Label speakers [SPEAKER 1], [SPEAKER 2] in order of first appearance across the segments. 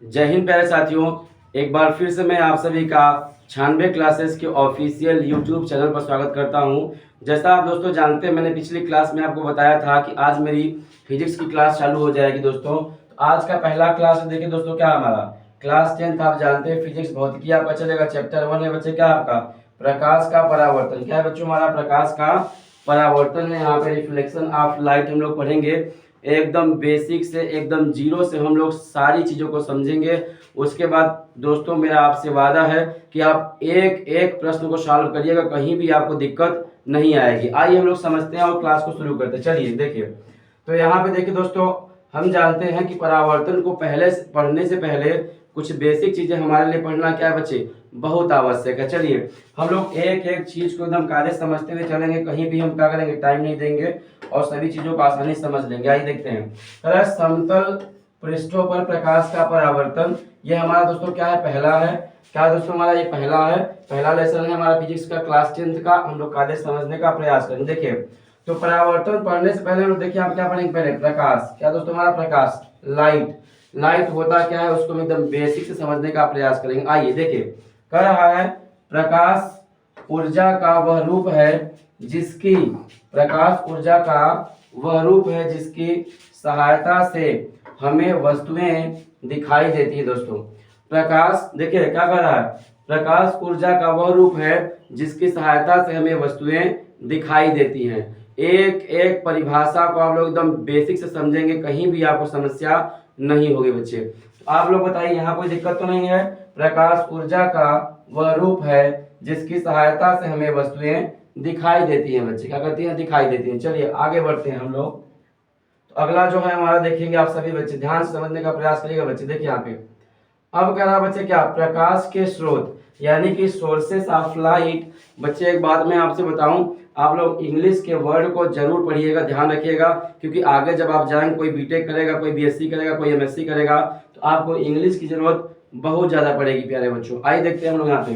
[SPEAKER 1] जय हिंद प्यारे साथियों। एक बार फिर से मैं आप सभी का 96 क्लासेस के ऑफिशियल यूट्यूब चैनल पर स्वागत करता हूं। जैसा आप दोस्तों जानते हैं, मैंने पिछली क्लास में आपको बताया था कि आज मेरी फिजिक्स की क्लास चालू हो जाएगी दोस्तों। तो आज का पहला क्लास देखिए दोस्तों, क्या हमारा क्लास 10 आप जानते हैं फिजिक्स भौतिकी आपका चलेगा। चैप्टर 1 है बच्चे, क्या आपका प्रकाश का परावर्तन। क्या है बच्चों, हमारा प्रकाश का परावर्तन है। यहाँ पे रिफ्लेक्शन ऑफ लाइट हम लोग पढ़ेंगे। एकदम बेसिक से एकदम जीरो से हम लोग सारी चीज़ों को समझेंगे। उसके बाद दोस्तों मेरा आपसे वादा है कि आप एक एक प्रश्न को सॉल्व करिएगा, कहीं भी आपको दिक्कत नहीं आएगी। आइए हम लोग समझते हैं और क्लास को शुरू करते हैं। चलिए देखिए, तो यहाँ पे देखिए दोस्तों, हम जानते हैं कि परावर्तन को पढ़ने से पहले कुछ बेसिक चीजें हमारे लिए पढ़ना क्या है बच्चे, बहुत आवश्यक है। चलिए हम लोग एक एक चीज को एकदम कायदे समझते हुए चलेंगे, कहीं भी हम क्या करेंगे, टाइम नहीं देंगे और सभी चीजों को आसानी से समझ लेंगे। आइए देखते हैं। समतल पृष्ठों पर प्रकाश का परावर्तन, ये हमारा दोस्तों क्या है, पहला है। क्या दोस्तों, हमारा ये पहला है, पहला लेसन है हमारा फिजिक्स का क्लास 10 का। हम लोग कायदे समझने का प्रयास करेंगे। देखिए, तो परावर्तन पढ़ने से पहले हम लोग देखिए आप क्या पढ़ेंगे, पहले प्रकाश। क्या दोस्तों, हमारा प्रकाश लाइट। लाइट होता क्या है उसको हम एकदम बेसिक से समझने का प्रयास करेंगे। आइए देखिए, कर रहा है प्रकाश ऊर्जा का वह रूप है जिसकी, प्रकाश ऊर्जा का वह रूप है जिसकी सहायता से हमें वस्तुएं दिखाई देती है। दोस्तों प्रकाश देखिए क्या कर रहा है, प्रकाश ऊर्जा का वह रूप है जिसकी सहायता से हमें वस्तुएं दिखाई देती हैं। एक एक परिभाषा को आप लोग एकदम बेसिक से समझेंगे, कहीं भी आपको समस्या नहीं होगी बच्चे। तो आप लोग बताइए, यहाँ कोई दिक्कत तो नहीं है। प्रकाश ऊर्जा का वह रूप है जिसकी सहायता से हमें वस्तुएं दिखाई देती हैं। बच्चे क्या करती हैं, दिखाई देती हैं। चलिए आगे बढ़ते हैं हम लोग। तो अगला जो है हमारा देखेंगे, आप सभी बच्चे ध्यान से समझने का प्रयास करिएगा बच्चे। देखिए यहाँ पे अब कह रहा बच्चे क्या, प्रकाश के स्रोत यानी कि सोर्सेस ऑफ लाइट। बच्चे एक बात मैं आपसे बताऊं, आप लोग इंग्लिश के वर्ड को जरूर पढ़िएगा, ध्यान रखिएगा, क्योंकि आगे जब आप जाएंगे, कोई बीटेक करेगा, कोई बीएससी करेगा, कोई एमएससी करेगा, तो आपको इंग्लिश की जरूरत बहुत ज्यादा पड़ेगी प्यारे बच्चों। आइए देखते हैं हम लोग यहाँ पे,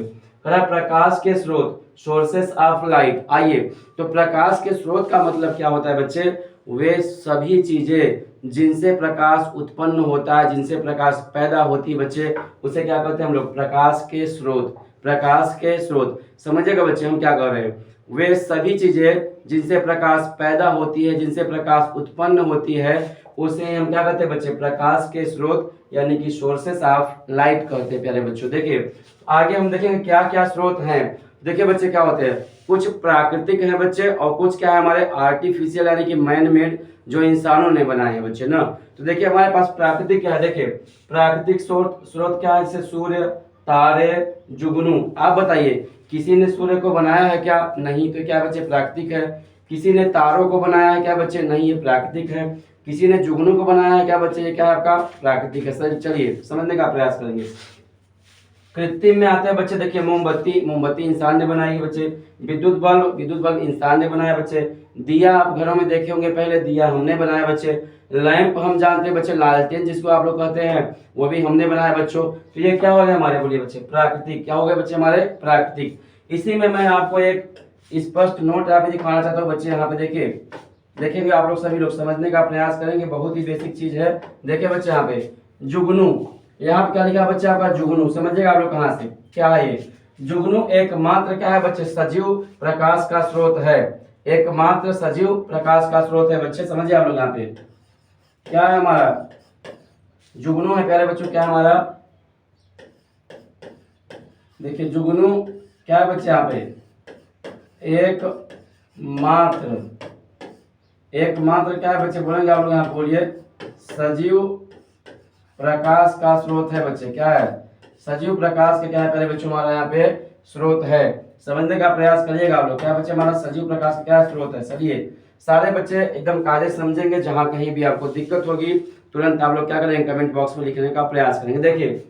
[SPEAKER 1] प्रकाश के स्रोत, सोर्सेस ऑफ लाइट। आइए, तो प्रकाश के स्रोत का मतलब क्या होता है बच्चे, वे सभी चीजें जिनसे प्रकाश उत्पन्न होता है, जिनसे प्रकाश पैदा होती है बच्चे, उसे क्या कहते हैं हम लोग, प्रकाश के स्रोत। प्रकाश के स्रोत समझिएगा बच्चे, हम क्या कर रहे हैं, वे सभी चीजें जिनसे प्रकाश पैदा होती है, जिनसे प्रकाश उत्पन्न होती है, उसे हम क्या कहते हैं बच्चे, प्रकाश के स्रोत यानी कि सोर्सेस ऑफ लाइट कहते हैं प्यारे बच्चों। देखिए आगे हम देखेंगे क्या क्या स्रोत हैं। देखिए बच्चे क्या होते हैं, कुछ प्राकृतिक हैं बच्चे और कुछ क्या है हमारे आर्टिफिशियल यानी कि मैन मेड, जो इंसानों ने बनाए हैं बच्चे ना। तो देखिए हमारे पास प्राकृतिक क्या है, देखिए प्राकृतिक स्रोत स्रोत क्या है, जैसे सूर्य, तारे, जुगनू। आप बताइए, किसी ने सूर्य को बनाया है क्या, नहीं, तो क्या बच्चे प्राकृतिक है। किसी ने तारों को बनाया है क्या बच्चे, नहीं, ये प्राकृतिक है। किसी ने जुगनू को बनाया है क्या बच्चे, ये क्या है आपका प्राकृतिक है। सर चलिए समझने का प्रयास करेंगे। कृत्रिम में आता है बच्चे, देखिए मोमबत्ती, मोमबत्ती इंसान ने बनाई है बच्चे। विद्युत बल्ब, विद्युत बल्ब इंसान ने बनाया बच्चे। दिया आप घरों में देखे होंगे पहले, दिया हमने बनाया बच्चे। लैंप हम जानते हैं बच्चे, लालटेन जिसको आप लोग कहते हैं, वो भी हमने बनाया बच्चों। तो ये क्या हो गया हमारे, बोलिए बच्चे, प्राकृतिक। क्या हो गया बच्चे हमारे, प्राकृतिक। इसी में मैं आपको एक स्पष्ट नोट यहाँ पे दिखाना चाहता हूँ बच्चे। यहाँ पे देखिए, देखेंगे आप लोग, सभी लोग समझने का प्रयास करेंगे, बहुत ही बेसिक चीज है। देखिए बच्चे यहाँ पे जुगनू, यहाँ पे क्या लिखा है बच्चे आपका, जुगनू। समझिएगा आप लोग कहाँ से, क्या है ये जुगनू, एकमात्र क्या है बच्चे, सजीव प्रकाश का स्रोत है। एकमात्र सजीव प्रकाश का स्रोत है बच्चे, समझिए आप लोग। यहाँ पे क्या है हमारा, जुगनू है प्यारे बच्चों, क्या है हमारा, देखिए जुगनू क्या है बच्चे, यहाँ पे एक मात्र, एकमात्र क्या है बच्चे, बोलेंगे आप लोग यहाँ, बोलिए, सजीव प्रकाश का स्रोत है बच्चे। क्या है, सजीव प्रकाश के क्या है पहले बच्चों, हमारा यहाँ पे स्रोत है। समझने का प्रयास करिएगा आप लोग, क्या बच्चे हमारा सजीव प्रकाश का क्या स्रोत है। चलिए सारे बच्चे एकदम कायदे समझेंगे, जहां कहीं भी आपको दिक्कत होगी तुरंत आप लोग क्या करेंगे, कमेंट बॉक्स में लिखने का प्रयास करेंगे। देखिए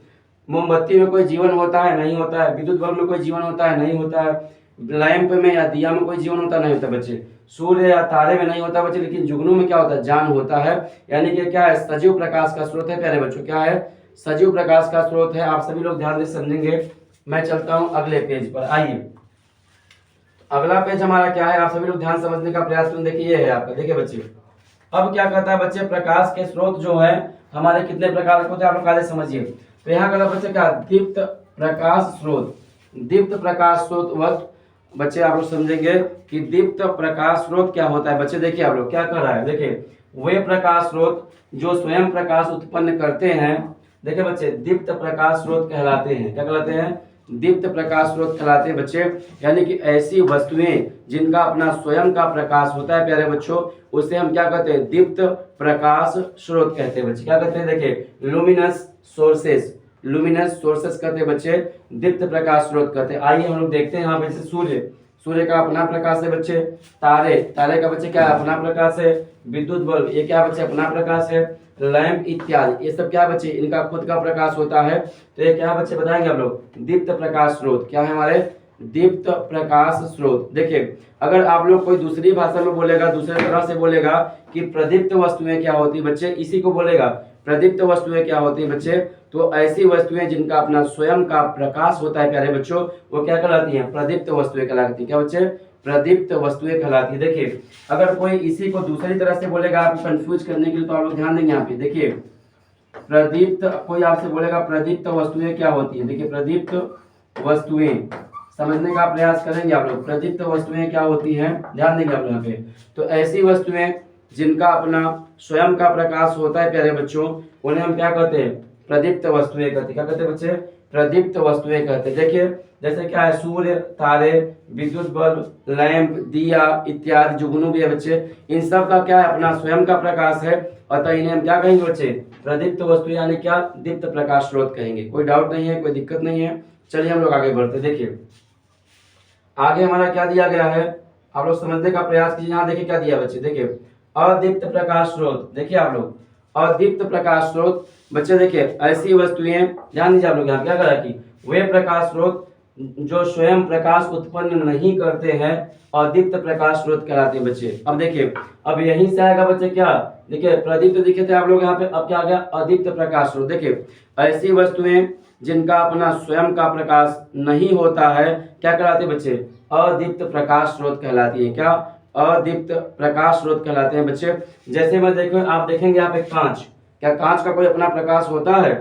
[SPEAKER 1] मोमबत्ती में कोई जीवन होता है, नहीं होता है। विद्युत बल्ब में कोई जीवन होता है, नहीं होता है। लैंप में या दिया में कोई जीवन होता, नहीं होता बच्चे। सूर्य या तारे में नहीं होता बच्चे, लेकिन जुगनू में क्या होता है, जान होता है। यानी कि क्या है, सजीव प्रकाश का स्रोत है प्यारे बच्चों। क्या है, सजीव प्रकाश का स्रोत है। आप सभी लोग ध्यान से समझेंगे। मैं चलता हूं अगले पेज पर। आइए, अगला पेज हमारा क्या है, आप सभी लोग ध्यान समझने का प्रयास करें। देखिए ये है आपका, देखिए बच्चे, अब क्या कहता है बच्चे, प्रकाश के स्रोत जो है हमारे कितने प्रकार के होते हैं आप लोग आगे समझिए। तो यहाँ का बच्चे क्या, दीप्त प्रकाश स्रोत। दीप्त प्रकाश स्रोत वक्त बच्चे आप लोग समझेंगे कि दीप्त प्रकाश स्रोत क्या होता है। बच्चे देखिए आप लोग क्या कर रहा है, देखिए वे प्रकाश स्रोत जो स्वयं प्रकाश उत्पन्न करते हैं, देखिए बच्चे दीप्त प्रकाश स्रोत कहलाते हैं। क्या कहलाते हैं, दीप्त प्रकाश स्रोत कहलाते हैं बच्चे। यानी कि ऐसी वस्तुएं जिनका अपना स्वयं का प्रकाश होता है प्यारे बच्चों, उसे हम क्या कहते हैं, दीप्त प्रकाश स्रोत कहते हैं बच्चे। क्या कहते हैं, देखिए लुमिनस सोर्सेस, लुमिनस सोर्सेस कहते हैं बच्चे, दीप्त प्रकाश स्रोत कहते हैं। आइए हम लोग देखते हैं यहाँ पे, जैसे सूर्य, सूर्य का अपना प्रकाश है बच्चे। तारे, तारे का बच्चे क्या अपना प्रकाश है। विद्युत बल्ब, ये क्या बच्चे अपना प्रकाश है। लैंप इत्यादि, ये सब क्या बच्चे, इनका खुद का प्रकाश होता है। तो ये क्या बच्चे बताएंगे आप लोग, दीप्त प्रकाश स्रोत। क्या है हमारे, दीप्त प्रकाश स्रोत। देखिए अगर आप लोग कोई दूसरी भाषा में बोलेगा, दूसरे तरह से बोलेगा कि प्रदीप्त वस्तुएं क्या होती है बच्चे, इसी को बोलेगा प्रदीप्त वस्तुएं क्या होती है बच्चे। तो ऐसी वस्तुएं जिनका अपना स्वयं का प्रकाश होता है प्यारे बच्चों, वो क्या कहलाती हैं, प्रदीप्त वस्तुएं कहलाती है। क्या बच्चे, प्रदीप्त वस्तुएं कहलाती है। देखिए अगर कोई इसी को दूसरी तरह से बोलेगा आपको कंफ्यूज करने के लिए, तो आप लोग ध्यान देंगे यहाँ पे। देखिए प्रदीप्त, कोई आपसे बोलेगा प्रदीप्त वस्तुएं क्या होती है, देखिए प्रदीप्त वस्तुएं समझने का प्रयास करेंगे आप लोग। प्रदीप्त वस्तुएं क्या होती हैं, ध्यान देंगे आप लोग यहाँ पे। तो ऐसी वस्तुएं जिनका अपना स्वयं का प्रकाश होता है प्यारे बच्चों, उन्हें हम क्या कहते हैं, प्रदीप्त वस्तुएं कहते हैं। क्या कहते हैं बच्चे, प्रदीप्त वस्तुएं कहते हैं। देखिए जैसे क्या है, सूर्य, तारे, विद्युत बल्ब, लैंप, दिया इत्यादि जुगनू भी है बच्चे, इन सब का क्या है, अपना स्वयं का प्रकाश है। अतः इन्हें हम क्या कहेंगे बच्चे, प्रदीप्त वस्तु यानी क्या, दीप्त प्रकाश स्रोत कहेंगे। कोई डाउट नहीं है, कोई दिक्कत नहीं है। चलिए हम लोग आगे बढ़ते। देखिए आगे हमारा क्या दिया गया है, आप लोग समझने का प्रयास कीजिए। यहाँ देखिए क्या दिया बच्चे, देखिए अदीप्त प्रकाश स्रोत। देखिए आप लोग अदीप्त प्रकाश स्रोत बच्चे, देखिए ऐसी वस्तुएं, ध्यान दीजिए आप लोग यहाँ क्या करा कि वे प्रकाश स्रोत जो स्वयं प्रकाश उत्पन्न नहीं करते हैं, अदीप्त प्रकाश स्रोत कहलाते हैं बच्चे। अब देखिए अब यहीं से आएगा बच्चे क्या, देखिए प्रदीप्त दिखे थे आप लोग यहाँ पे, अब क्या आ गया, अदीप्त प्रकाश स्रोत। देखिए ऐसी वस्तुएं जिनका अपना स्वयं का प्रकाश नहीं होता है, क्या कहलाते हैं बच्चे, अदीप्त प्रकाश स्रोत कहलाती है। क्या, अदीप्त प्रकाश स्रोत कहलाते हैं बच्चे। जैसे मैं देखो, आप देखेंगे यहाँ पे कांच, क्या कांच का कोई अपना प्रकाश होता है।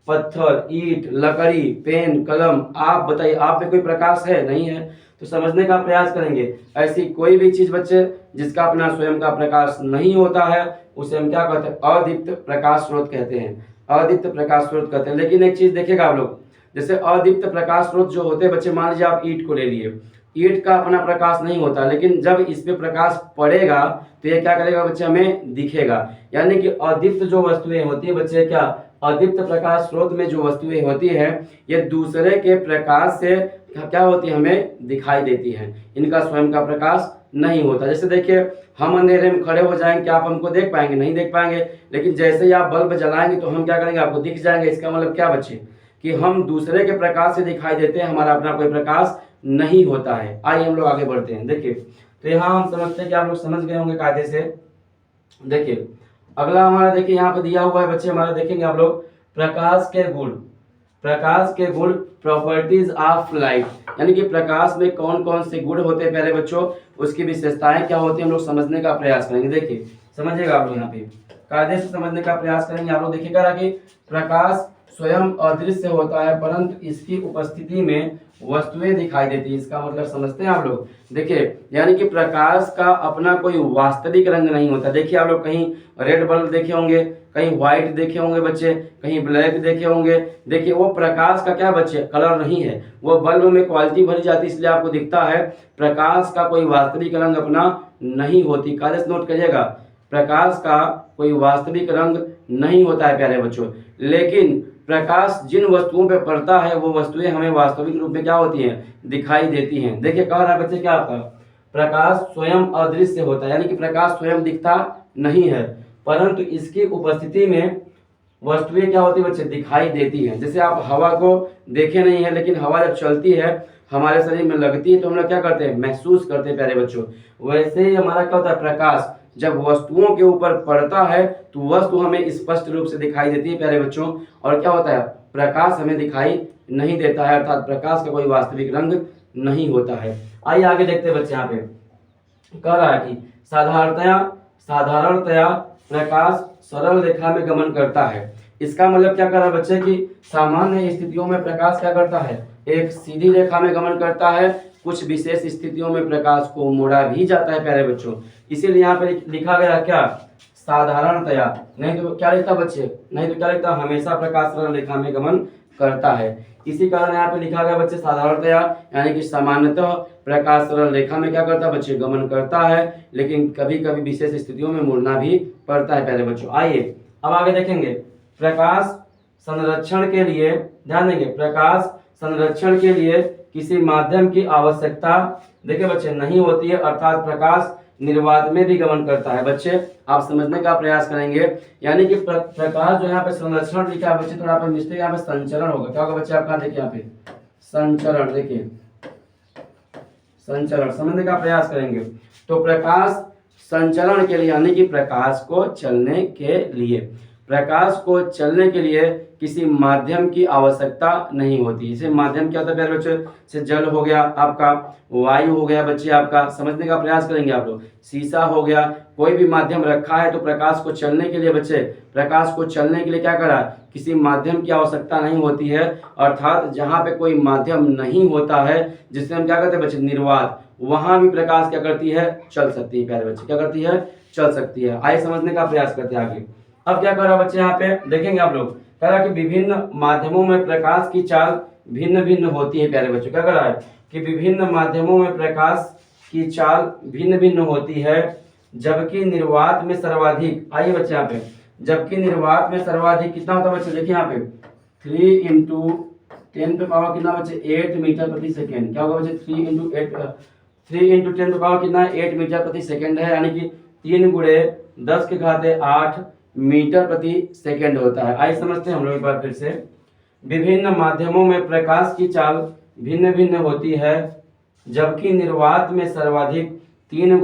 [SPEAKER 1] पत्थर, ईंट, लकड़ी, पेन, कलम, आप बताइए, आप में कोई प्रकाश है, नहीं है। तो समझने का प्रयास करेंगे, ऐसी कोई भी चीज बच्चे जिसका अपना स्वयं का प्रकाश नहीं होता है, उसे हम क्या कहते हैं, अदीप्त प्रकाश स्रोत कहते हैं। अदीप्त प्रकाश स्रोत कहते हैं। लेकिन एक चीज देखिएगा आप लोग, जैसे अदीप्त प्रकाश स्रोत जो होते हैं बच्चे, मान लीजिए आप ईंट को ले लिए, ईंट का अपना प्रकाश नहीं होता, लेकिन जब इस पे प्रकाश पड़ेगा तो ये क्या करेगा बच्चे, हमें दिखेगा। यानी कि अदीप्त जो वस्तुएं होती है बच्चे, क्या अदीप्त प्रकाश स्रोत में जो वस्तुएं होती है, ये दूसरे के प्रकाश से क्या होती है, हमें दिखाई देती है। इनका स्वयं का प्रकाश नहीं होता। जैसे देखिए हम अंधेरे में खड़े हो जाएंगे, क्या आप हमको देख पाएंगे, नहीं देख पाएंगे। लेकिन जैसे ही आप बल्ब जलाएंगे तो हम क्या करेंगे, आपको दिख जाएंगे। इसका मतलब क्या बच्चे, कि हम दूसरे के प्रकाश से दिखाई देते हैं, हमारा अपना कोई प्रकाश नहीं होता है। आइए हम लोग आगे बढ़ते हैं। देखिए तो यहाँ हम समझते हैं कि आप लोग समझ गए होंगे कायदे से। देखिए अगला हमारा, देखिए यहाँ पे दिया हुआ है बच्चे, हमारा देखेंगे आप लोग, प्रकाश के गुण। प्रकाश के गुण, प्रॉपर्टीज ऑफ लाइट, यानी कि प्रकाश में कौन कौन से गुण होते हैं प्यारे बच्चों, उसकी विशेषताएं क्या होती है, हम लोग समझने का प्रयास करेंगे। देखिए समझिएगा आप लोग यहाँ पे, कायदे से समझने का प्रयास करेंगे। आप लोग देखिएगा कि प्रकाश स्वयं अदृश्य होता है, परंतु इसकी उपस्थिति में वस्तुएं दिखाई देती है। इसका मतलब समझते हैं आप लोग। देखिए यानी कि प्रकाश का अपना कोई वास्तविक रंग नहीं होता। देखिए आप लोग कहीं रेड बल्ब देखे होंगे, कहीं व्हाइट देखे होंगे बच्चे, कहीं ब्लैक देखे होंगे। देखिए वो प्रकाश का क्या बच्चे, कलर नहीं है, वो बल्ब में क्वालिटी भरी जाती है, इसलिए आपको दिखता है। प्रकाश का कोई वास्तविक रंग अपना नहीं होती। कागज नोट करिएगा, प्रकाश का कोई वास्तविक रंग नहीं होता है प्यारे बच्चों। लेकिन प्रकाश जिन वस्तुओं पे पड़ता है, वो वस्तुएं हमें वास्तविक रूप में क्या होती हैं, दिखाई देती हैं। देखिए कह रहा है बच्चे क्या आपका, प्रकाश स्वयं अदृश्य होता है, यानी कि प्रकाश स्वयं दिखता नहीं है, परंतु इसकी उपस्थिति में वस्तुएं क्या होती है बच्चे, दिखाई देती हैं। जैसे आप हवा को देखे नहीं है, लेकिन हवा जब चलती है हमारे शरीर में लगती है तो हम लोग क्या करते हैं, महसूस करते हैं प्यारे बच्चों। वैसे ही हमारा क्या होता है, प्रकाश जब वस्तुओं के ऊपर पड़ता है तो वस्तु हमें स्पष्ट रूप से दिखाई देती है प्यारे बच्चों। और क्या होता है, प्रकाश हमें दिखाई नहीं देता है, अर्थात प्रकाश का कोई वास्तविक रंग नहीं होता है। आइए आगे देखते हैं बच्चे। यहाँ पे कह रहा है कि साधारणतया प्रकाश सरल रेखा में गमन करता है। इसका मतलब क्या कर रहा है बच्चे कि सामान्य स्थितियों में प्रकाश क्या करता है, एक सीधी रेखा में गमन करता है। कुछ विशेष स्थितियों में प्रकाश को मोड़ा भी जाता है प्यारे बच्चों। इसीलिए यहाँ पे लिखा गया क्या, साधारणतया, नहीं तो क्या लिखता बच्चे, नहीं तो क्या लिखता, हमेशा प्रकाश सरल रेखा में गमन करता है। इसी कारण यहाँ पे लिखा गया बच्चे साधारणतया, यानी कि सामान्यतः प्रकाश सरल रेखा में क्या करता है बच्चे, गमन करता है, लेकिन कभी कभी विशेष स्थितियों में मुड़ना भी पड़ता है प्यारे बच्चों। आइए अब आगे देखेंगे। प्रकाश संरक्षण के लिए, ध्यान देंगे, प्रकाश संरक्षण के लिए किसी माध्यम की आवश्यकता, देखिए बच्चे, नहीं होती है, अर्थात प्रकाश निर्वात में भी गमन करता है। बच्चे आप समझने का प्रयास करेंगे, यानी कि प्रकाश जो यहाँ पे संरक्षण लिखा है बच्चे, थोड़ा पे मिस्टेक, यहाँ पे संचरण होगा। क्या होगा बच्चे आपका, देखिए यहाँ पे संचरण, देखिए संचरण समझने का प्रयास करेंगे। तो प्रकाश संचरण के लिए, यानी कि प्रकाश को चलने के लिए, प्रकाश को चलने के लिए किसी माध्यम की आवश्यकता नहीं होती। इसे माध्यम क्या होता है प्यारे बच्चों, से जल हो गया आपका, वायु हो गया बच्चे आपका, समझने का प्रयास करेंगे आप लोग, शीशा हो गया, कोई भी माध्यम रखा है तो प्रकाश को चलने के लिए बच्चे, प्रकाश को चलने के लिए क्या करा, किसी माध्यम की आवश्यकता नहीं होती है। अर्थात जहाँ पे कोई माध्यम नहीं होता है, जिससे हम क्या करते हैं बच्चे, निर्वात, वहां भी प्रकाश क्या करती है, चल सकती है प्यारे बच्चे, क्या करती है, चल सकती है। आइए समझने का प्रयास करते हैं आगे। अब क्या कर रहा बच्चे, यहाँ पे देखेंगे आप लोग, कह रहा कि विभिन्न माध्यमों में प्रकाश की चाल भिन्न भिन्न होती है प्यारे बच्चों। क्या कर रहा है कि विभिन्न माध्यमों में प्रकाश की चाल भिन्न भिन्न होती है, जबकि निर्वात में सर्वाधिक, आइए बच्चे यहाँ पे, जबकि निर्वात में सर्वाधिक कितना होता है बच्चे, देखिए यहाँ पे 3 × 10⁻, कितना बच्चे, 8 मीटर प्रति सेकेंड। क्या होगा बच्चे, 3 × 10⁻, कितना है, 8 मीटर प्रति सेकेंड है, यानी कि 3 × 10⁸ मीटर प्रति सेकेंड होता है। आइए समझते हैं हम लोग एक बार फिर से। विभिन्न माध्यमों में प्रकाश की चाल भिन्न भिन्न होती है, जबकि निर्वात में सर्वाधिक 3 ×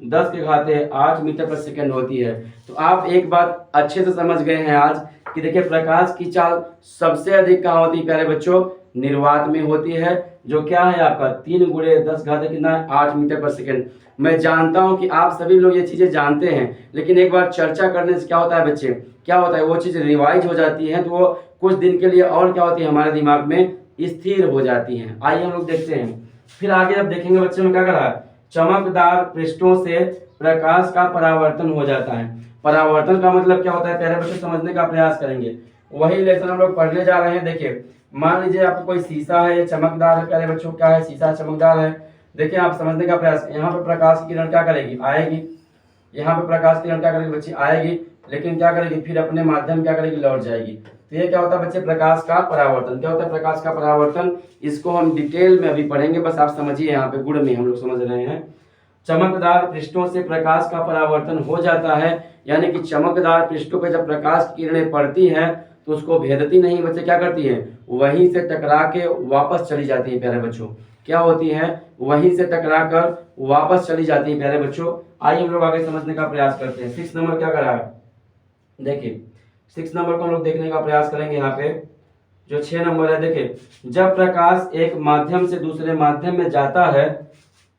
[SPEAKER 1] 10⁸ मीटर प्रति सेकेंड होती है। तो आप एक बात अच्छे से समझ गए हैं आज कि देखिए प्रकाश की चाल सबसे अधिक कहाँ होती है प्यारे बच्चों, निर्वात में होती है, जो क्या है आपका 3 × 10⁻, कितना है, 8 मीटर पर सेकेंड। मैं जानता हूं कि आप सभी लोग ये चीजें जानते हैं, लेकिन एक बार चर्चा करने से क्या होता है बच्चे, क्या होता है, वो चीज रिवाइज हो जाती है, तो वो कुछ दिन के लिए और क्या होती है, हमारे दिमाग में स्थिर हो जाती हैं। आइए हम लोग देखते हैं। फिर आगे जब देखेंगे बच्चे में क्या कर रहा है, चमकदार पृष्ठों से प्रकाश का परावर्तन हो जाता है। परावर्तन का मतलब क्या होता है प्यारे बच्चे, समझने का प्रयास करेंगे। वही लेसन हम लोग पढ़ने जा रहे हैं। देखिए मान लीजिए आपको कोई शीशा है, चमकदार है प्यारे बच्चों, क्या है, शीशा चमकदार है। देखिए आप समझने का प्रयास, यहाँ पे प्रकाश की किरण क्या करेगी, आएगी, यहाँ पे प्रकाश की किरण क्या करेगी बच्चे, आएगी, लेकिन क्या करेगी, फिर अपने माध्यम क्या करेगी, लौट जाएगी। तो ये क्या होता है बच्चे, प्रकाश का परावर्तन। क्या होता है प्रकाश का परावर्तन, इसको हम डिटेल में अभी पढ़ेंगे, बस आप समझिए, यहाँ पे गुण में हम लोग समझ रहे हैं। चमकदार पृष्ठों से प्रकाश का परावर्तन हो जाता है, यानी कि चमकदार पृष्ठों पर जब प्रकाश की किरणें पड़ती है तो उसको भेदती नहीं बच्चे, क्या करती है, वहीं से टकरा के वापस चली जाती है प्यारे बच्चों। क्या होती है, वहीं से टकरा कर वापस चली जाती है प्यारे बच्चों। आइए हम लोग आगे समझने का प्रयास करते हैं। 6 नंबर क्या करा है, देखिए 6 नंबर को हम लोग देखने का प्रयास करेंगे। यहाँ पे जो 6 नंबर है, देखिए जब प्रकाश एक माध्यम से दूसरे माध्यम में जाता है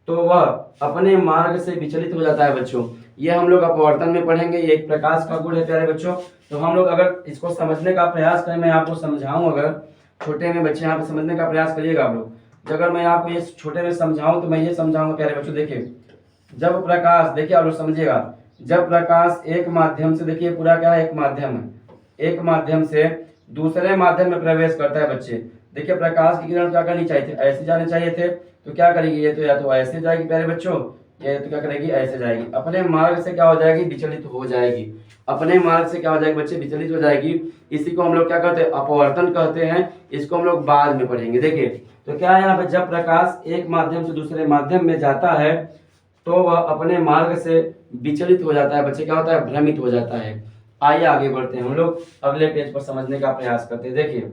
[SPEAKER 1] तो वह अपने मार्ग से विचलित हो जाता है बच्चों। ये हम लोग अपवर्तन में पढ़ेंगे, ये एक प्रकाश का गुण है प्यारे बच्चों। तो हम लोग अगर इसको समझने का प्रयास करें, मैं आपको समझाऊं, अगर छोटे में बच्चे यहाँ पे समझने का प्रयास करिएगा आप लोग। अगर मैं आपको ये छोटे में समझाऊं तो मैं ये समझाऊंगा प्यारे बच्चों। देखिए जब प्रकाश, देखिए आप लोग समझिएगा, जब प्रकाश एक माध्यम से, देखिए पूरा क्या है, एक माध्यम है, एक माध्यम से दूसरे माध्यम में प्रवेश करता है बच्चे। देखिए प्रकाश की किरण क्या करनी चाहिए थी, ऐसे जाने चाहिए थे, तो क्या करेगी, ये तो या तो ऐसे जाएगी प्यारे बच्चों, ये तो क्या करेगी, ऐसे जाएगी, अपने मार्ग से क्या हो जाएगी, विचलित हो जाएगी, अपने मार्ग से क्या हो जाएगी बच्चे, विचलित हो जाएगी। इसी को हम लोग क्या कहते हैं, अपवर्तन कहते हैं। इसको हम लोग बाद में पढ़ेंगे। देखिए तो क्या है यहाँ पे, जब प्रकाश एक माध्यम से दूसरे माध्यम में जाता है तो वह अपने मार्ग से विचलित हो जाता है बच्चे, क्या होता है, भ्रमित हो जाता है। आइए आगे बढ़ते हैं, हम लोग अगले पेज पर समझने का प्रयास करते हैं। देखिए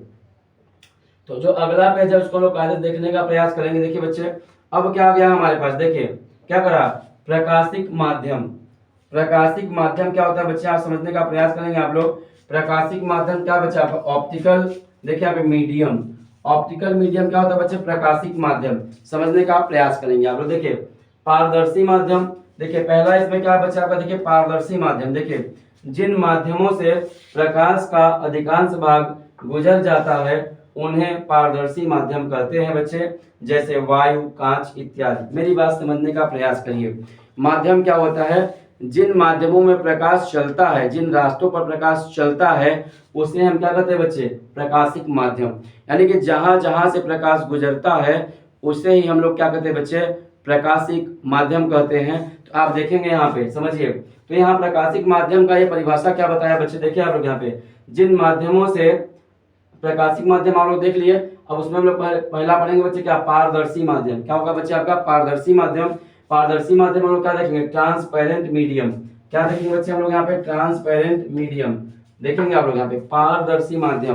[SPEAKER 1] तो जो अगला पेज है उसको लोग पहले देखने का प्रयास करेंगे। देखिए बच्चे अब क्या आ गया हमारे पास, देखिए क्या करा, प्रकाशिक माध्यम। प्रकाशिक माध्यम क्या होता है बच्चे, आप समझने का प्रयास करेंगे आप लोग। प्रकाशिक माध्यम क्या बच्चा, ऑप्टिकल, देखिए यहाँ पे मीडियम, ऑप्टिकल मीडियम क्या होता है बच्चे, प्रकाशिक माध्यम, समझने का प्रयास करेंगे आप लोग। देखिए पारदर्शी माध्यम, देखिए पहला इसमें क्या बच्चा आपका, देखिए पारदर्शी माध्यम। देखिए जिन माध्यमों से प्रकाश का अधिकांश भाग गुजर जाता है उन्हें पारदर्शी माध्यम कहते हैं बच्चे, जैसे वायु, कांच इत्यादि। मेरी बात समझने का प्रयास करिए। माध्यम क्या होता है, जिन माध्यमों में प्रकाश चलता है, जिन रास्तों पर प्रकाश चलता है उसे हम क्या कहते हैं बच्चे, प्रकाशिक माध्यम। यानी कि जहां जहां से प्रकाश गुजरता है उसे ही हम लोग क्या कहते हैं बच्चे, प्रकाशिक माध्यम कहते हैं। तो आप देखेंगे यहाँ पे, समझिए, तो यहाँ प्रकाशिक माध्यम का ये परिभाषा क्या बताया बच्चे, देखिए आप लोग यहाँ पे, जिन माध्यमों से प्रकाशिक माध्यम आप लोग देख लिए। अब उसमें हम लोग पहला पढ़ेंगे बच्चे क्या, पारदर्शी माध्यम। क्या होगा बच्चे आपका, पारदर्शी माध्यम। पारदर्शी माध्यम हम लोग क्या देखेंगे, ट्रांसपेरेंट मीडियम। क्या देखेंगे बच्चे हम लोग यहाँ पे, ट्रांसपेरेंट मीडियम देखेंगे आप लोग यहाँ पे। पारदर्शी माध्यम,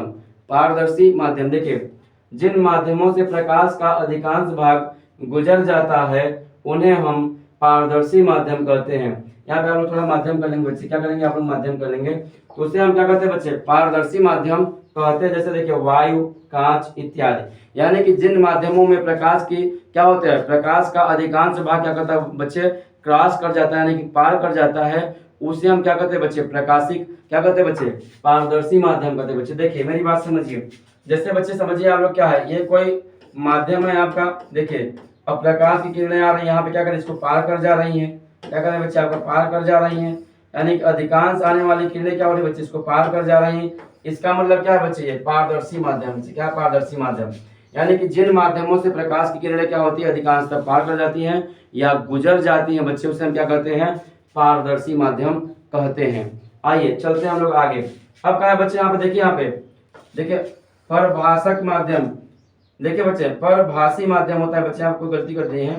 [SPEAKER 1] पारदर्शी माध्यम। देखिए जिन माध्यमों से प्रकाश का अधिकांश भाग गुजर जाता है उन्हें हम पारदर्शी माध्यम कहते हैं। यहाँ पे आप लोग थोड़ा माध्यम कर लेंगे बच्चे, क्या करेंगे आप लोग, माध्यम कर लेंगे। तो उसे हम क्या कहते हैं बच्चे, पारदर्शी माध्यम कहते हैं। जैसे देखिए वायु, कांच इत्यादि। यानी कि जिन माध्यमों में प्रकाश की क्या होता है, प्रकाश का अधिकांश भाग क्या करता है बच्चे, क्रॉस कर जाता है, यानी कि पार कर जाता है, उसे हम क्या कहते हैं बच्चे, प्रकाशिक क्या कहते हैं बच्चे, पारदर्शी माध्यम कहते हैं बच्चे। देखिए मेरी बात समझिए, जैसे बच्चे समझिए आप लोग, क्या है ये कोई माध्यम है आपका। देखिए अब प्रकाश की किरणें आ रही है यहाँ पे, क्या करें, इसको पार कर जा रही हैं। क्या करें बच्चे, आपका पार कर जा रही हैं, यानी कि अधिकांश आने वाली किरणें क्या हो रही है बच्चे, इसको पार कर जा रही हैं। इसका मतलब क्या है बच्चे, ये पारदर्शी माध्यम से, क्या पारदर्शी माध्यम, यानी कि जिन माध्यमों से प्रकाश की किरणें क्या होती है, अधिकांशतः पार कर जाती हैं या गुजर जाती हैं बच्चे, उसे हम क्या कहते हैं, पारदर्शी माध्यम कहते हैं। आइए चलते हैं हम लोग आगे। अब क्या है बच्चे, यहाँ पे देखिए, यहाँ पे देखिए परभाषक माध्यम। देखिए बच्चे परभाषी माध्यम होता है बच्चे, आपको गलती कर दी है।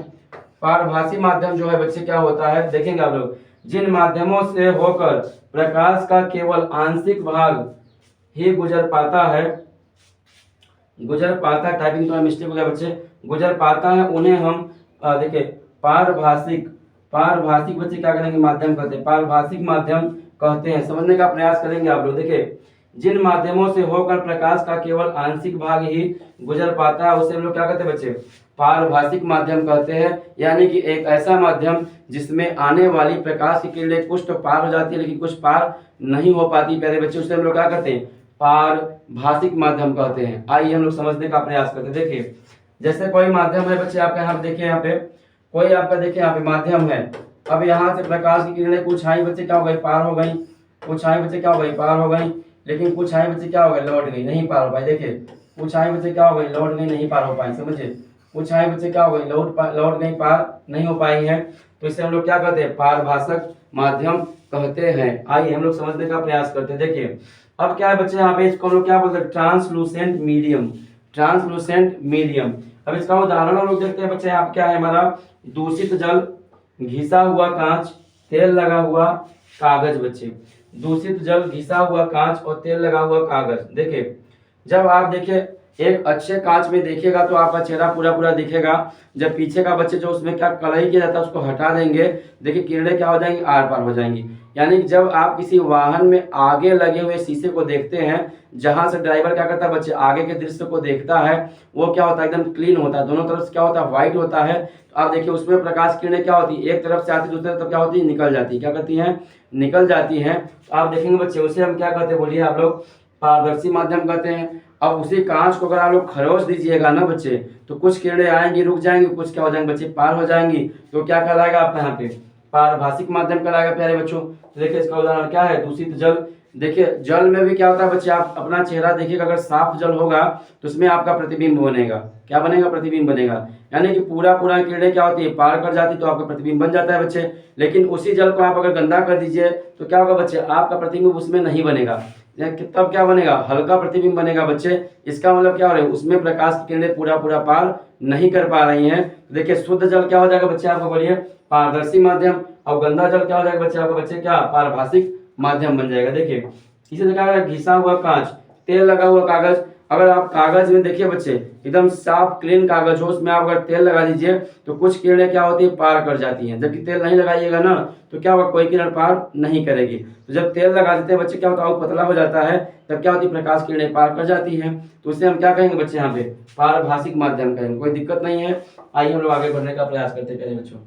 [SPEAKER 1] पारभाषी माध्यम जो है बच्चे क्या होता है, देखेंगे आप लोग, जिन माध्यमों से होकर प्रकाश का केवल आंशिक भाग ही गुजर पाता है, टाइपिंग थोड़ा मिस्टेक हो गया बच्चे, गुजर पाता है, उन्हें हम देखिए पारभाषिक बच्चे क्या करेंगे, माध्यम कहते हैं, पारभाषिक माध्यम कहते हैं। समझने का प्रयास करेंगे आप लोग। देखिए जिन माध्यमों से होकर प्रकाश का केवल आंशिक भाग ही गुजर पाता है उसे हम लोग क्या कहते हैं बच्चे, पारभाषिक माध्यम कहते हैं। यानी कि एक ऐसा माध्यम जिसमें आने वाली प्रकाश की किरणें कुछ तो पार हो जाती है लेकिन कुछ पार नहीं हो पाती प्यारे बच्चे, उसे हम लोग क्या कहते हैं, पारभाषिक माध्यम कहते हैं। आइए हम लोग समझने का प्रयास करते हैं। देखिए जैसे कोई माध्यम है बच्चे आपका, यहाँ पे देखिए, यहाँ पे कोई आपका देखिए यहाँ पे माध्यम है। अब यहाँ से प्रकाश की किरणें कुछ आई बच्चे क्या हो गई, पार हो गई, कुछ आई बच्चे क्या हो गई, पार हो गई, लेकिन कुछ आई बच्चे क्या हो गए, लौट गई, नहीं पार हो पाई। देखिए कुछ आई बच्चे क्या हो गई, लौट गई, नहीं पार हो पाई। समझिए कुछ आई बच्चे क्या हो गई, लौट गई, पार नहीं हो पाई है, तो इसे हम लोग क्या कहते हैं, पारभाषक माध्यम कहते हैं। आइए हम लोग समझने का प्रयास करते हैं। देखिए अब क्या है बच्चे, यहाँ पे इसको हम लोग क्या बोलते हैं, ट्रांसलूसेंट मीडियम, ट्रांसलूसेंट मीडियम। अब इसका उदाहरण हम लोग देखते हैं बच्चे, आप क्या है हमारा, दूषित जल, घिसा हुआ कांच, तेल लगा हुआ कागज। बच्चे दूषित जल, घिसा हुआ कांच और तेल लगा हुआ कागज। देखिए जब आप देखिए एक अच्छे कांच में देखिएगा तो आपका चेहरा पूरा पूरा दिखेगा। जब पीछे का बच्चे जो उसमें क्या कलई किया जाता है उसको हटा देंगे, देखिए किरणें क्या हो जाएंगी, आर पार हो जाएंगी। यानी कि जब आप किसी वाहन में आगे लगे हुए शीशे को देखते हैं, जहां से ड्राइवर क्या करता है बच्चे, आगे के दृश्य को देखता है, वो क्या होता है, एकदम क्लीन होता है, दोनों तरफ से क्या होता है, व्हाइट होता है। तो आप देखिए उसमें प्रकाश किरणें क्या होती है, एक तरफ से आती है, दूसरी तरफ क्या होती है, निकल जाती है। क्या करती हैं, निकल जाती हैं। तो आप देखेंगे बच्चे उसे हम क्या कहते हैं, बोलिए आप लोग, पारदर्शी माध्यम कहते हैं। अब उसी कांच को अगर आप लोग खरोच दीजिएगा ना बच्चे, तो कुछ किरणें आएंगी, रुक जाएंगी, कुछ क्या हो जाएंगे बच्चे, पार हो जाएंगी। तो क्या कहलाएगा आपका यहाँ पे, पारभाषिक माध्यम कहलाएगा प्यारे बच्चों। तो देखिए इसका उदाहरण क्या है, दूषित जल। देखिए जल में भी क्या होता है बच्चे, आप अपना चेहरा देखिएगा, अगर साफ जल होगा तो उसमें आपका प्रतिबिंब बनेगा। क्या बनेगा, प्रतिबिंब बनेगा। यानी कि पूरा किरणें क्या होती है, पार कर जाती, तो आपका प्रतिबिंब बन जाता है बच्चे। लेकिन उसी जल को आप अगर गंदा कर दीजिए तो क्या होगा बच्चे, आपका प्रतिबिंब उसमें नहीं बनेगा। तब क्या बनेगा, हल्का प्रतिबिंब बनेगा बच्चे। इसका मतलब क्या हो रहा है, उसमें प्रकाश की किरणें पूरा पार नहीं कर पा रही हैं। तो देखिए शुद्ध जल क्या हो जाएगा बच्चे, आपको बोलिए, पारदर्शी माध्यम। और गंदा जल क्या हो जाएगा बच्चे, आपका बच्चे क्या, पारभाषिक माध्यम बन जाएगा। देखिए इसी से क्या, घिसा हुआ कांच, तेल लगा हुआ कागज। अगर आप कागज में देखिए बच्चे, एकदम साफ क्लीन कागज हो, उसमें आप अगर तेल लगा दीजिए तो कुछ किरणें क्या होती है, पार कर जाती हैं। जबकि तेल नहीं लगाइएगा ना तो क्या होगा, कोई किरण पार नहीं करेगी। तो जब तेल लगा देते हैं बच्चे, क्या होता है, वो पतला हो जाता है, तब क्या होती है, प्रकाश किरणें पार कर जाती हैं। तो उसे हम क्या कहेंगे बच्चे, यहाँ पे पारभाषिक माध्यम कहेंगे। कोई दिक्कत नहीं है। आइए हम लोग आगे बढ़ने का प्रयास करते हैं प्यारे बच्चों।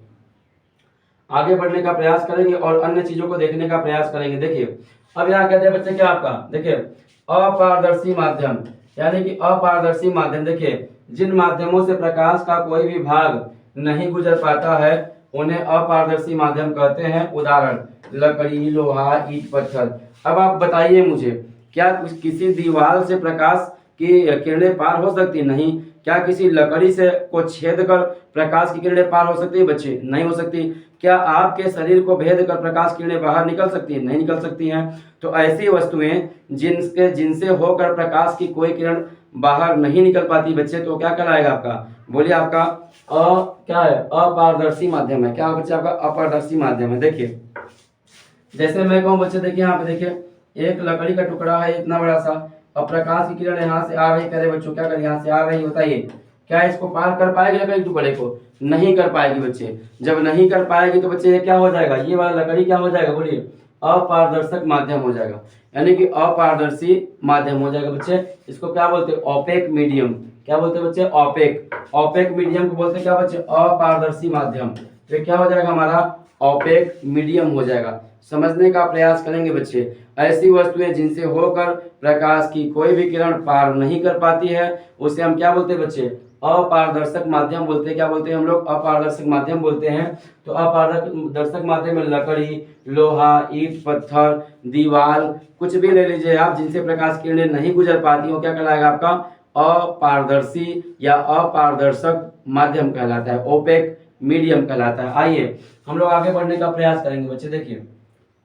[SPEAKER 1] आगे बढ़ने का प्रयास करेंगे और अन्य चीजों को देखने का प्रयास करेंगे। देखिए अब यहाँ कहते हैं बच्चे क्या आपका, देखिए अपारदर्शी माध्यम, यानी कि अपारदर्शी माध्यम, देखिए जिन माध्यमों से प्रकाश का कोई भी भाग नहीं गुजर पाता है उन्हें अपारदर्शी माध्यम कहते हैं। उदाहरण लकड़ी, लोहा, ईंट, पत्थर। अब आप बताइए मुझे, क्या किसी दीवार से प्रकाश की किरणें पार हो सकती? नहीं। क्या किसी लकड़ी से को छेद कर प्रकाश की किरणें पार हो सकती है बच्चे? नहीं हो सकती। क्या आपके शरीर को भेद कर प्रकाश की किरणें बाहर निकल सकती है? नहीं निकल सकती हैं। तो ऐसी वस्तुएं जिनसे होकर प्रकाश की कोई किरण बाहर नहीं निकल पाती बच्चे, तो क्या कहलाएगा आपका? बोलिए आपका क्या है? अपारदर्शी माध्यम है। क्या बच्चे? आपका अपारदर्शी माध्यम है। देखिए जैसे मैं कहूँ बच्चे, देखिए यहाँ पे देखिए एक लकड़ी का टुकड़ा है इतना बड़ा सा, अब प्रकाश की किरण यहाँ से आ रही, करे बच्चों क्या करे, यहाँ से आ रही, बताइए क्या इसको पार कर पाएगी लकड़ी टुकड़े को? नहीं कर पाएगी बच्चे। जब नहीं कर पाएगी तो बच्चे ये क्या हो जाएगा, ये वाला लकड़ी क्या हो जाएगा? बोलिए अपारदर्शक माध्यम हो जाएगा, यानी कि अपारदर्शी माध्यम हो जाएगा बच्चे। इसको क्या बोलते हैं? Opaque medium. क्या बोलते हैं बच्चे? ओपेक मीडियम को बोलते हैं क्या बच्चे? अपारदर्शी माध्यम। तो क्या हो जाएगा हमारा? ओपेक मीडियम हो जाएगा। समझने का प्रयास करेंगे बच्चे। ऐसी वस्तुएं जिनसे होकर प्रकाश की कोई भी किरण पार नहीं कर पाती है उसे हम क्या बोलते हैं बच्चे? अपारदर्शक माध्यम बोलते हैं। क्या बोलते हैं हम लोग? अपारदर्शक माध्यम बोलते हैं। तो अपारदर्शक माध्यम में लकड़ी, लोहा, ईंट, पत्थर, दीवार, कुछ भी ले लीजिए आप, जिनसे प्रकाश की किरणें नहीं गुजर पाती हो, क्या कहलाएगा आपका? अपारदर्शी या अपारदर्शक माध्यम कहलाता है, ओपेक मीडियम कहलाता है। आइए हम लोग आगे बढ़ने का प्रयास करेंगे बच्चे। देखिए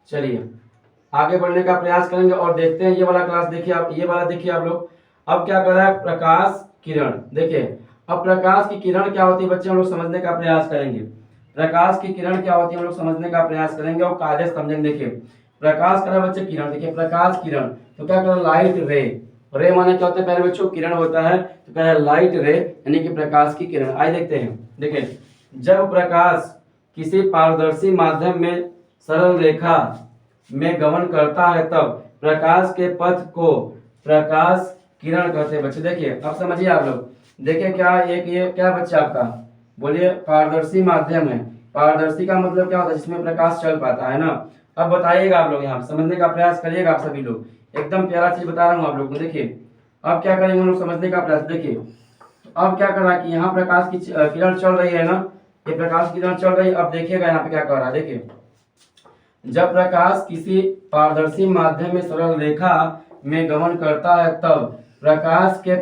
[SPEAKER 1] चलिए आगे बढ़ने का प्रयास करेंगे और देखते हैं। ये वाला क्लास देखिए आप, ये वाला देखिए आप लोग। अब क्या कर रहा है? प्रकाश किरण। देखिए अब प्रकाश की किरण क्या होती है बच्चे, हम लोग समझने का प्रयास करेंगे। प्रकाश की किरण क्या होती है हम लोग समझने का प्रयास करेंगे और कार्य समझेंगे। देखिए प्रकाश कर रहा है बच्चे किरण। देखिए प्रकाश किरण तो क्या कर रहा है? लाइट रे। रे माने क्या होता है पहले बच्चों? किरण होता है। तो कह रहा है लाइट रे, यानी कि प्रकाश की किरण। आइए देखते हैं। देखिए जब प्रकाश किसी पारदर्शी माध्यम में सरल रेखा में गमन करता है तब प्रकाश के पथ को प्रकाश किरण कहते हैं बच्चे। देखिए अब समझिए आप लोग। देखिए क्या एक ये क्या बच्चा आपका? बोलिए पारदर्शी माध्यम है। पारदर्शी का मतलब क्या होता है? जिसमें प्रकाश चल पाता है ना। अब बताइएगा आप लोग, यहाँ समझने का प्रयास करिएगा आप सभी लोग। एकदम प्यारा चीज बता रहा हूँ आप लोग को। देखिए अब क्या करेंगे हम लोग समझने का प्रयास। देखिए अब क्या कर रहा है कि यहाँ प्रकाश की किरण चल रही है ना, ये प्रकाश की किरण चल रही है। अब देखिएगा यहाँ पे क्या कर रहा है। देखिए जब प्रकाश किसी पारदर्शी माध्यम में सरल रेखा में गमन करता है तब प्रकाश के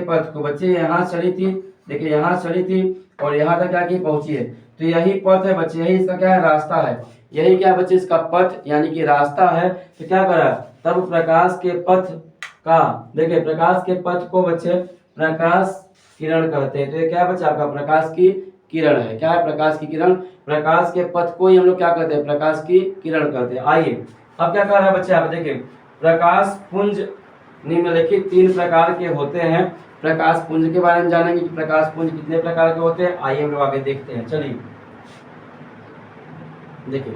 [SPEAKER 1] पथ को बच्चे यहाँ चली थी, देखिए यहाँ चली थी और यहाँ तक क्या की पहुंची है। तो यही पथ है बच्चे, यही इसका क्या है? रास्ता है। यही क्या बच्चे? इसका पथ यानी कि रास्ता है। तो क्या करा? तब प्रकाश के पथ का, देखिए प्रकाश के पथ को बच्चे प्रकाश किरण कहते हैं। तो ये क्या बच्चा? आपका प्रकाश की किरण है। क्या है? प्रकाश की किरण। प्रकाश के पथ को ही हम लोग क्या कहते हैं? प्रकाश की किरण कहते हैं। आइए अब क्या कर रहा है बच्चे? आप देखिए प्रकाश पुंज निम्नलिखित 3 प्रकार के होते हैं। प्रकाश पुंज के बारे में जानेंगे कि प्रकाश पुंज कितने प्रकार के होते हैं। आइए हम लोग आगे देखते हैं। चलिए देखिए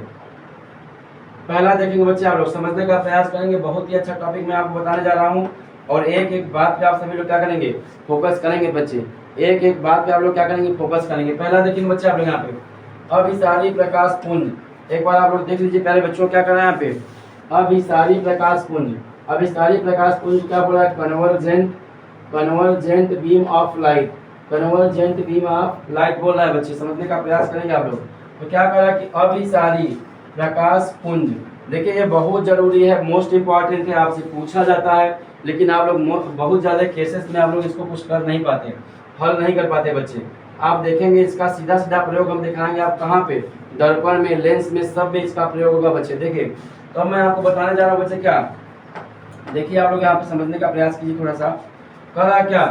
[SPEAKER 1] पहला देखेंगे बच्चे, आप लोग समझने का प्रयास करेंगे। बहुत ही अच्छा टॉपिक मैं आपको बताने जा रहा हूँ और एक एक बात पे आप सभी लोग क्या करेंगे? फोकस करेंगे बच्चे। एक एक बात पे आप लोग क्या करेंगे? फोकस करेंगे। पहला देखेंगे बच्चे आप लोग यहाँ पे अभिसारी प्रकाश पुंज। एक बार आप लोग देख लीजिए पहले बच्चों क्या कर रहे हैं यहाँ पे? अभिसारी प्रकाश पुंज। अभिसारी प्रकाश पुंज क्या बोला है? Convergent beam of light. Convergent beam of light बोल रहा है बच्चे। समझने का प्रयास करेंगे आप लोग। तो क्या कर रहा है कि अभिसारी प्रकाश पुंज। देखिए ये बहुत जरूरी है, मोस्ट इंपॉर्टेंट है, आपसे पूछा जाता है, लेकिन आप लोग बहुत ज़्यादा केसेस में आप लोग इसको कुछ कर नहीं पाते, हल नहीं कर पाते बच्चे। आप देखेंगे इसका सीधा सीधा प्रयोग हम दिखाएंगे। आप कहाँ पे? दर्पण में, लेंस में, सब में इसका प्रयोग होगा बच्चे। देखिए तो मैं आपको बताने जा रहा हूँ बच्चे। क्या देखिए आप लोग यहाँ पे समझने का प्रयास कीजिए थोड़ा सा। करा क्या?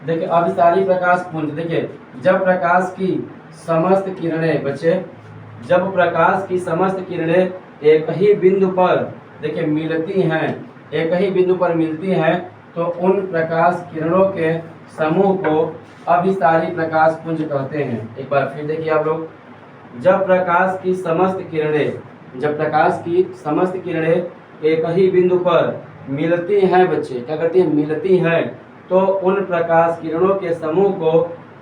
[SPEAKER 1] देखिए अभिसारी प्रकाश पुंज। देखिए जब प्रकाश की समस्त किरणें बच्चे, जब प्रकाश की समस्त किरणें एक ही बिंदु पर देखिए मिलती हैं, एक ही बिंदु पर मिलती हैं, तो उन प्रकाश किरणों के समूह को अभिसारी प्रकाश पुंज कहते हैं। एक बार फिर देखिए आप लोग। जब प्रकाश की समस्त किरणें एक ही बिंदु पर मिलती हैं बच्चे, क्या करती हैं? मिलती हैं, तो उन प्रकाश किरणों के समूह को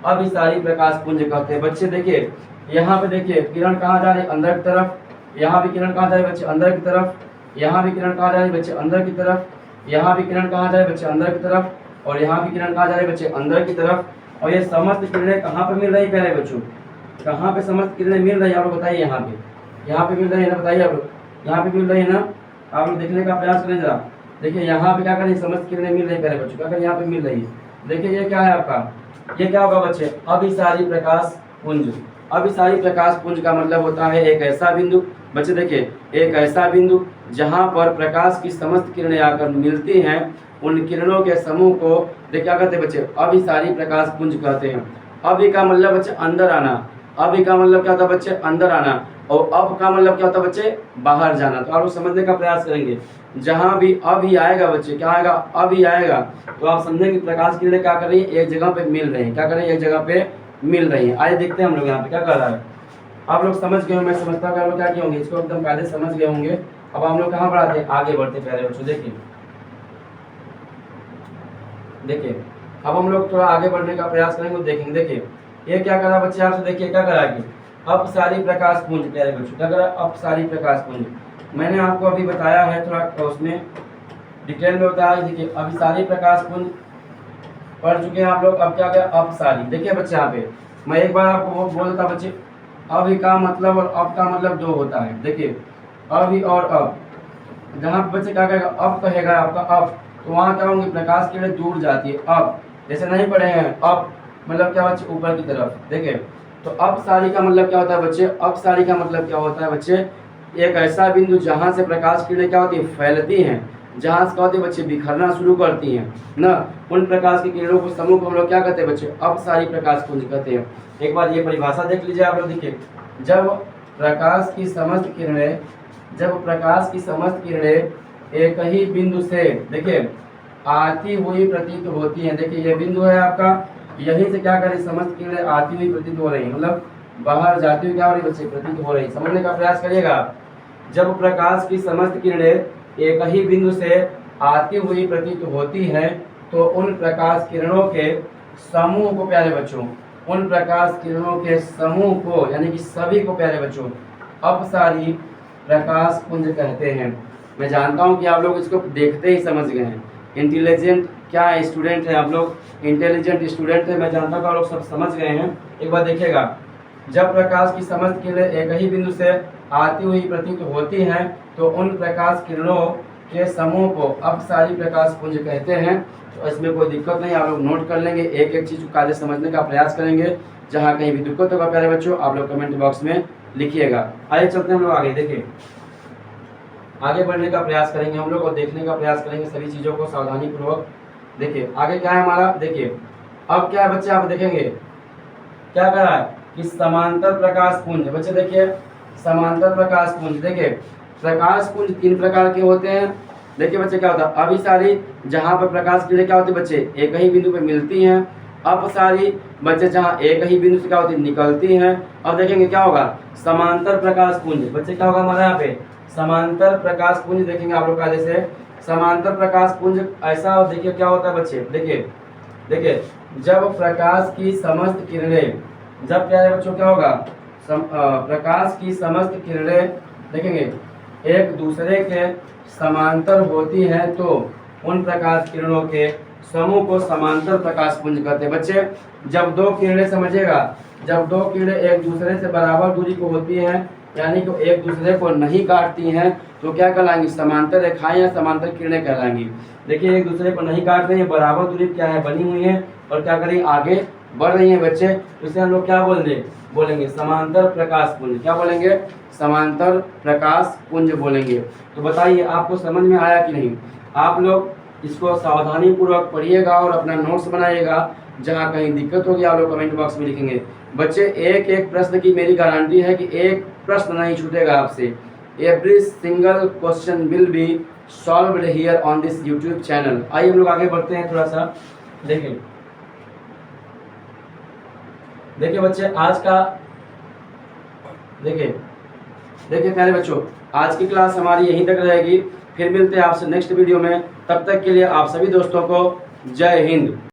[SPEAKER 1] अभिसारी प्रकाश पुंज कहते हैं। बच्चे देखिए यहाँ पे देखिए किरण कहाँ जा रही है, अंदर की तरफ। यहाँ भी किरण कहाँ जा रही है बच्चे, अंदर की तरफ। यहाँ भी किरण कहाँ जा रही है बच्चे, अंदर की तरफ। यहाँ भी किरण कहाँ जा रही है बच्चे, अंदर की तरफ। और यहाँ भी किरण कहाँ जा रही है बच्चे, अंदर की तरफ। और ये समस्त किरणें कहाँ पे मिल रही है प्यारे बच्चों, कहाँ पे समस्त किरणें मिल रही है आप लोग बताइए। यहाँ पे मिल रही है ना, बताइए आप लोग, यहाँ पे मिल रही है ना। आप लोग देखने का प्रयास करें जरा। देखिए यहाँ पे क्या करें, समस्त किरणें मिल रही है प्यारे बच्चों, क्या करें, यहाँ पे मिल रही है। देखिए ये क्या है आपका, ये क्या होगा बच्चे, अभिसारी प्रकाश पुंज। अभिसारी प्रकाश पुंज का मतलब होता है एक ऐसा बिंदु, बच्चे देखिए एक ऐसा बिंदु जहां पर प्रकाश की समस्त किरणें आकर मिलती हैं, उन किरणों के समूह को देखिए क्या कहते हैं बच्चे, अभिसारी प्रकाश पुंज कहते हैं। अभि का मतलब बच्चे अंदर आना, अभि का मतलब क्या होता है बच्चे, अंदर आना। और अब का मतलब क्या होता है बच्चे, बाहर जाना। तो आप लोग समझने का प्रयास करेंगे, जहां भी अभी आएगा बच्चे, क्या आएगा, अभी आएगा, तो आप समझेंगे प्रकाश किरणें क्या कर रही है, एक जगह पे मिल रही है। क्या कर रही है, एक जगह पे मिल रही है। आइए देखते हैं हम लोग यहाँ पे क्या कर रहा है। आप लोग समझ गए, मैं समझता हूँ आप लोग क्या किए होंगे, इसको एकदम कायदे समझ गए होंगे। अब हम लोग कहाँ बढ़ाते हैं, आगे बढ़ते प्यारे बच्चों। देखिए देखिए अब हम लोग थोड़ा आगे बढ़ने का प्रयास करेंगे, देखेंगे। देखिए ये क्या करा बच्चे, आपसे देखिए क्या करा कि अपसारी प्रकाश पुंज प्यारे बच्चों, क्या करा, अपसारी प्रकाश पुंज। मैंने आपको अभी बताया है थोड़ा उसमें डिटेल में बताया। देखिए अभिसारी प्रकाश पुंज पढ़ चुके हैं आप लोग। अब क्या क्या, अपसारी। देखिए बच्चे यहाँ पे मैं एक बार आपको बोल देता बच्चे, अभि का मतलब और अब का मतलब दो होता है। देखिए अभि और अब, जहाँ पे बच्चे क्या कहेगा, अब कहेगा आपका अब, तो वहाँ क्या होंगे, प्रकाश किरणें दूर जाती है। अब जैसे नहीं पढ़े हैं, अब मतलब क्या बच्चे, ऊपर की तरफ। देखिए तो अपसारी का मतलब क्या होता है बच्चे, अपसारी का मतलब क्या होता है बच्चे, एक ऐसा बिंदु जहाँ से प्रकाश किरणें क्या होती है, फैलती हैं, जहाँ से क्या होती है बच्चे, बिखरना शुरू करती हैं ना, उन प्रकाश की किरणों को समूह को हम लोग क्या कहते हैं बच्चे, अपसारी प्रकाश पुंज कहते हैं। एक बार ये परिभाषा देख लीजिए आप लोग। देखिए जब प्रकाश की समस्त किरणें, जब प्रकाश की समस्त किरणें एक ही बिंदु से देखिए आती हुई प्रतीत होती हैं। देखिए ये बिंदु है आपका, यहीं से क्या करें, समस्त किरणें आती हुई प्रतीत हो रही, मतलब बाहर जाती हुई क्या हो रही बच्चे, प्रतीत हो रही। समझने का प्रयास करिएगा। जब प्रकाश की समस्त किरणें एक ही बिंदु से आती हुई प्रतीत होती हैं, तो उन प्रकाश किरणों के समूह को प्यारे बच्चों, उन प्रकाश किरणों के समूह को यानी कि सभी को प्यारे बच्चों अपसारी प्रकाश पुंज कहते हैं। मैं जानता हूं कि आप लोग इसको देखते ही समझ गए हैं। इंटेलिजेंट क्या है, स्टूडेंट है आप लोग, इंटेलिजेंट स्टूडेंट है, मैं जानता हूँ आप लोग सब समझ गए हैं। एक बार देखिएगा, जब प्रकाश की समस्त किरणें एक ही बिंदु से आती हुई प्रतीत होती हैं, तो उन प्रकाश किरणों के समूह को अपसारी प्रकाश पुंज कहते हैं। तो इसमें कोई दिक्कत नहीं, आप लोग नोट कर लेंगे, एक एक चीज़ को कायदे समझने का प्रयास करेंगे। जहाँ कहीं भी दिक्कत होगा प्यारे बच्चों, आप लोग कमेंट बॉक्स में लिखिएगा। आइए चलते हैं हम लोग आगे। देखिए आगे बढ़ने का प्रयास करेंगे हम लोग और देखने का प्रयास करेंगे सभी चीज़ों को सावधानी पूर्वक। देखिए आगे क्या है हमारा, देखिए अब क्या है बच्चे, आप देखेंगे क्या कर रहा है कि समांतर प्रकाश पुंज। बच्चे देखिए समांतर प्रकाश पुंज, देखिए प्रकाश पुंज तीन प्रकार के होते हैं। देखिए बच्चे क्या होता है, अभिसारी जहाँ पर प्रकाश किरणें क्या होती है बच्चे, एक ही बिंदु पे मिलती हैं। अपसारी बच्चे जहाँ एक ही बिंदु से क्या होती है, निकलती हैं। अब देखेंगे क्या होगा, समांतर प्रकाश पुंज। बच्चे क्या होगा हमारे यहाँ पे, समांतर प्रकाश पुंज देखेंगे आप लोग कायदे से। समांतर प्रकाश पुंज ऐसा, देखिए क्या होता है बच्चे, देखिए देखिए जब प्रकाश की समस्त किरणें, जब क्या है बच्चों क्या होगा, प्रकाश की समस्त किरणें देखेंगे एक दूसरे के समांतर होती हैं, तो उन प्रकाश किरणों के समूह को समांतर प्रकाश पुंज कहते हैं। बच्चे जब दो किरणें, समझिएगा, जब दो किरणें एक दूसरे से बराबर दूरी को होती हैं, यानी कि एक दूसरे को नहीं काटती हैं, तो क्या कहलाएंगी, समांतर रेखाएं या समांतर किरणें कहलाएंगी। देखिए एक दूसरे को नहीं काट रही है, बराबर दूरी क्या है, बनी हुई है, और क्या करेंगे, आगे बढ़ रही है बच्चे, तो इसे हम लोग क्या बोलेंगे समांतर प्रकाश पुंज। क्या बोलेंगे, समांतर प्रकाश पुंज बोलेंगे। तो बताइए आपको समझ में आया कि नहीं। आप लोग इसको सावधानी पूर्वक पढ़िएगा और अपना नोट्स बनाइएगा। जहाँ कहीं दिक्कत होगी आप लोग कमेंट बॉक्स में लिखेंगे। बच्चे एक एक प्रश्न की मेरी गारंटी है कि एक प्रश्न नहीं छूटेगा आपसे। Every single question will be solved here on this YouTube channel. आइए हम लोग आगे बढ़ते हैं थोड़ा सा। देखिए बच्चे आज का, देखिए प्यारे बच्चों, आज की क्लास हमारी यहीं तक रहेगी। फिर मिलते हैं आपसे नेक्स्ट वीडियो में। तब तक के लिए आप सभी दोस्तों को जय हिंद।